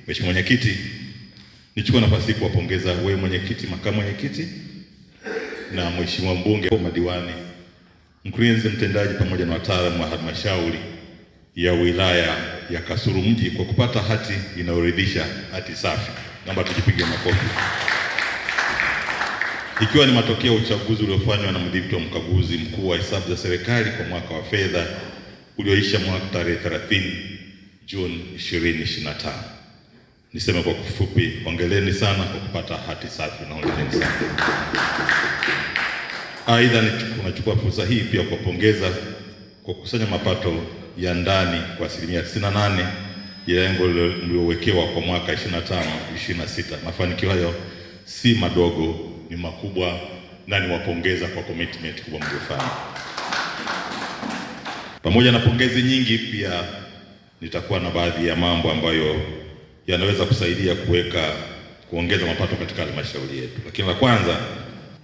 Mheshimiwa Mwenyekiti, nichukue nafasi hii kuwapongeza wewe mwenyekiti, makamu mwenyekiti na mheshimiwa mbunge, madiwani, mkurugenzi mtendaji pamoja na wataalamu wa halmashauri ya wilaya ya Kasulu mji kwa kupata hati inayoridhisha, hati safi. Naomba tujipige makofi. Ikiwa ni matokeo ya uchaguzi uliofanywa na mdhibiti wa mkaguzi mkuu wa hesabu za serikali kwa mwaka wa fedha ulioisha mwaka tarehe 30 Juni 2025. Niseme kwa kifupi, hongereni sana kwa kupata hati safi na hongereni sana. Aidha, tunachukua fursa hii pia kuwapongeza kwa kukusanya mapato ya ndani kwa 98% ya lengo lililowekewa kwa mwaka 25-26. Mafanikio hayo si madogo, ni makubwa, na niwapongeza kwa commitment kubwa mliofanya. Pamoja na pongezi nyingi, pia nitakuwa na baadhi ya mambo ambayo yanaweza kusaidia kuongeza mapato katika halmashauri yetu. Lakini la kwanza,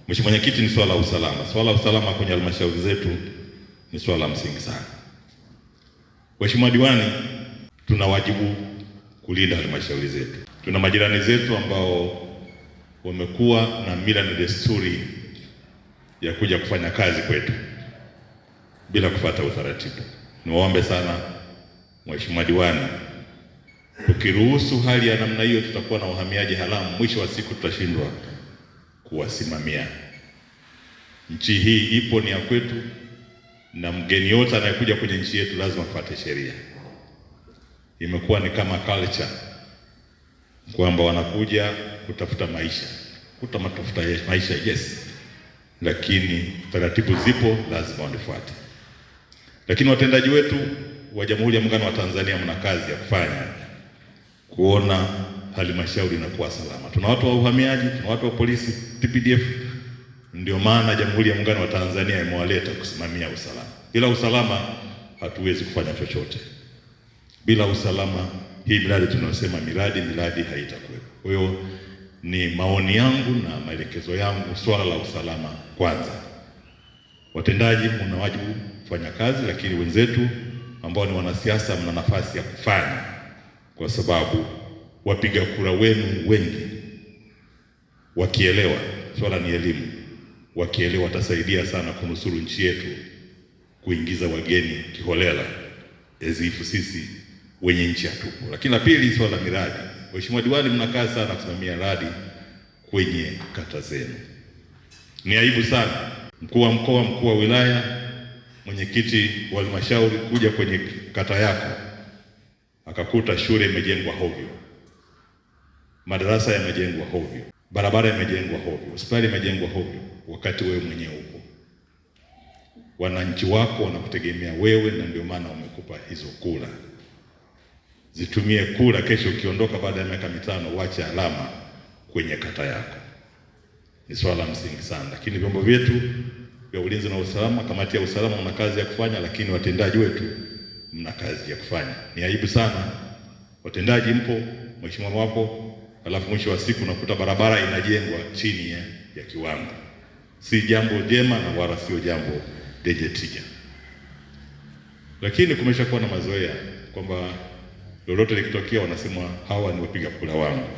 Mheshimiwa Mwenyekiti, ni swala la usalama. Swala la usalama kwenye halmashauri zetu ni swala la msingi sana. Mheshimiwa Diwani, tuna wajibu kulinda halmashauri zetu. Tuna majirani zetu ambao wamekuwa na mila na desturi ya kuja kufanya kazi kwetu bila kufuata utaratibu. Niwaombe sana Mheshimiwa Diwani, tukiruhusu hali ya namna hiyo, tutakuwa na uhamiaji haramu. Mwisho wa siku tutashindwa kuwasimamia. Nchi hii ipo, ni ya kwetu, na mgeni yote anayekuja kwenye nchi yetu lazima kufuata sheria. Imekuwa ni kama culture kwamba wanakuja kutafuta maisha, yes, lakini taratibu zipo, lazima wanifuate. Lakini watendaji wetu wa Jamhuri ya Muungano wa Tanzania, mna kazi ya kufanya kuona halmashauri inakuwa salama. Tuna watu wa uhamiaji, tuna watu wa polisi, TPDF. Ndio maana Jamhuri ya Muungano wa Tanzania imewaleta kusimamia usalama. Bila usalama hatuwezi kufanya chochote. Bila usalama hii miradi tunasema miradi haitakuwepo. Kwa hiyo ni maoni yangu na maelekezo yangu, swala la usalama kwanza. Watendaji mna wajibu kufanya kazi, lakini wenzetu ambao ni wanasiasa mna nafasi ya kufanya, kwa sababu wapiga kura wenu wengi wakielewa, swala ni elimu, wakielewa watasaidia sana kunusuru nchi yetu kuingiza wageni kiholela, ezifu sisi wenye nchi hatupo. Lakini la pili, swala miradi. Mheshimiwa Diwani, mnakaa sana kusimamia miradi kwenye kata zenu. Ni aibu sana mkuu wa mkoa, mkuu wa wilaya, mwenyekiti wa halmashauri kuja kwenye kata yako akakuta shule imejengwa hovyo, madarasa yamejengwa hovyo, barabara imejengwa hovyo, hospitali imejengwa hovyo, wakati wewe mwenyewe upo. Wananchi wako wanakutegemea wewe, na ndio maana wamekupa hizo kura. Zitumie kura kesho, ukiondoka baada ya miaka 5, uache alama kwenye kata yako. Ni swala la msingi sana. Lakini vyombo vyetu vya ulinzi na usalama, kamati ya usalama, mna kazi ya kufanya, lakini watendaji wetu mna kazi ya kufanya. Ni aibu sana, watendaji mpo, mheshimiwa wapo, alafu mwisho wa siku nakuta barabara inajengwa chini ya kiwango. Si jambo jema na wala sio jambo lenye tija. Lakini kumeshakuwa na mazoea kwamba lolote likitokea wanasema hawa ni wapiga kura wangu.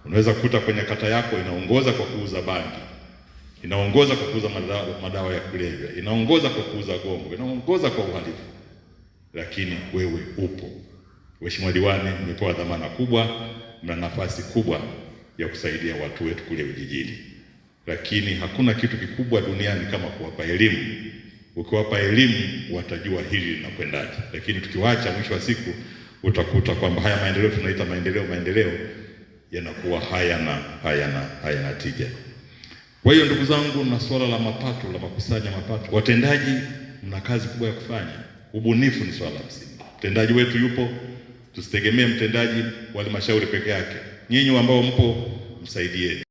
Unaweza kukuta kwenye kata yako inaongoza kwa kuuza bangi, inaongoza kwa kuuza madawa ya kulevya, inaongoza kwa kuuza gongo, inaongoza kwa uhalifu, lakini wewe upo. Mheshimiwa Diwani, mmepewa dhamana kubwa, mna nafasi kubwa ya kusaidia watu wetu kule vijijini. Lakini hakuna kitu kikubwa duniani kama kuwapa elimu. Ukiwapa elimu watajua hili linakwendaje. Lakini tukiwaacha, mwisho wa siku utakuta kwamba haya maendeleo tunaita maendeleo yanakuwa hayana tija. Kwa hiyo ndugu zangu, na swala la mapato, la makusanya mapato, watendaji mna kazi kubwa ya kufanya. Ubunifu ni swala la msingi. Mtendaji wetu yupo, tusitegemee mtendaji wa halmashauri peke yake. Nyinyi ambao mpo, msaidieni.